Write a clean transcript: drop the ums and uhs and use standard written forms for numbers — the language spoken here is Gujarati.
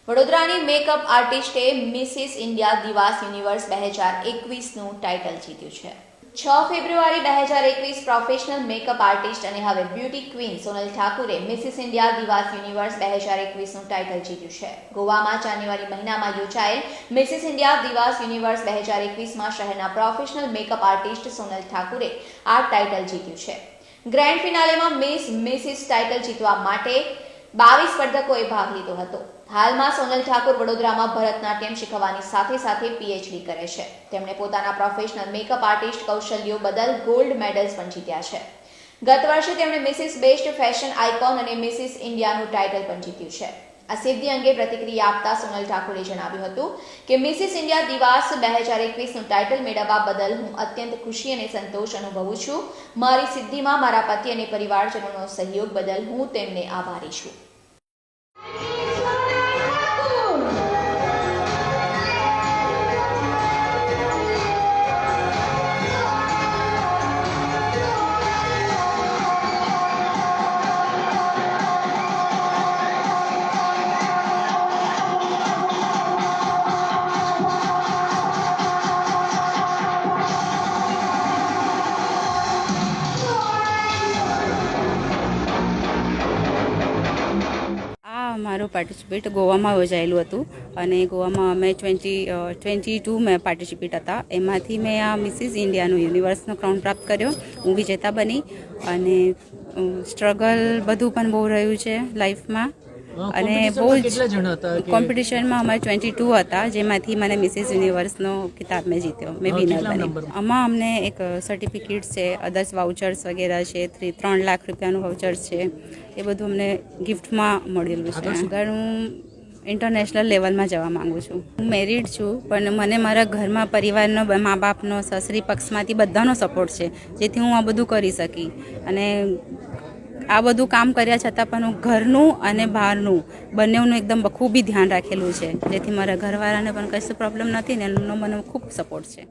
વડોદરાની મેકઅપ આર્ટિસ્ટે મિસિસ ઇન્ડિયા દિવાસ યુનિવર્સ 2021નું ટાઇટલ જીત્યું છે। 6 ફેબ્રુઆરી 2021 પ્રોફેશનલ મેકઅપ આર્ટિસ્ટ અને હવે બ્યુટી ક્વીન સોનલ ઠાકુરે મિસિસ ઇન્ડિયા દિવાસ યુનિવર્સ 2021નું ટાઇટલ જીત્યું છે। ગોવામાં જાન્યુઆરી મહિનામાં યોજાયેલ મિસિસ ઇન્ડિયા દિવાસ યુનિવર્સ 2021માં શહેરના પ્રોફેશનલ મેકઅપ આર્ટિસ્ટ સોનલ ઠાકુરે આ ટાઇટલ જીત્યું છે। ગ્રેન્ડ ફિનાલેમાં મિસિસ ટાઇટલ જીતવા માટે 22 સ્પર્ધકોએ ભાગ લીધો હતો। હાલમાં સોનલ ઠાકુર વડોદરામાં ભરતનાટ્યમ શીખવવાની સાથે સાથે પીએચડી કરે છે। તેમણે પોતાના પ્રોફેશનલ મેકઅપ આર્ટિસ્ટ કૌશલ્યો બદલ ગોલ્ડ મેડલ્સ પણ જીત્યા છે। ગત વર્ષે તેમણે મિસિસ બેસ્ટ ફેશન આઇકોન અને મિસિસ ઇન્ડિયાનું ટાઇટલ પણ જીત્યું છે। આ સિદ્ધિ અંગે પ્રતિક્રિયા આપતા સોનલ ઠાકુરે જણાવ્યું હતું કે મિસિસ ઇન્ડિયા દિવાસ 2021નું ટાઇટલ મેળવવા બદલ હું અત્યંત ખુશી અને સંતોષ અનુભવું છું। મારી સિદ્ધિમાં મારા પતિ અને પરિવારજનોનો સહયોગ બદલ હું તેમને આભારી છું। મારું પાર્ટિસિપેટ ગોવામાં યોજાયેલું હતું અને ગોવામાં અમે 22 મેં પાર્ટિસિપેટ હતા। એમાંથી મેં આ મિસિસ ઇન્ડિયાનું યુનિવર્સનો ક્રાઉન પ્રાપ્ત કર્યો। હું વિજેતા બની અને સ્ટ્રગલ બધું પણ બહુ રહ્યું છે લાઈફમાં અને બહુ જ કોમ્પિટિશનમાં અમારે 22 હતા, જેમાંથી મને મિસિસ યુનિવર્સનો ખિતાબ મેં જીત્યો, મેં વિનર બની। આમાં અમને એક સર્ટિફિકેટ છે, અદર્સ વાઉચર્સ વગેરે છે, 3 લાખ રૂપિયાનું વાઉચર્સ છે, એ બધું અમને ગિફ્ટમાં મળેલું છે। આગળ હું ઇન્ટરનેશનલ લેવલમાં જવા માગું છું। હું મેરિડ છું, પણ મને મારા ઘરમાં પરિવારનો, મા બાપનો, સસરી પક્ષમાંથી બધાનો સપોર્ટ છે, જેથી હું આ બધું કરી શકી। અને આ બધું કામ કર્યા છતાં પણ હું ઘરનું અને બહારનું બંનેનું એકદમ બખૂબી ધ્યાન રાખેલું છે, જેથી મારા ઘરવાળાને પણ કશું પ્રોબ્લેમ નથી ને એમનો મને ખૂબ સપોર્ટ છે।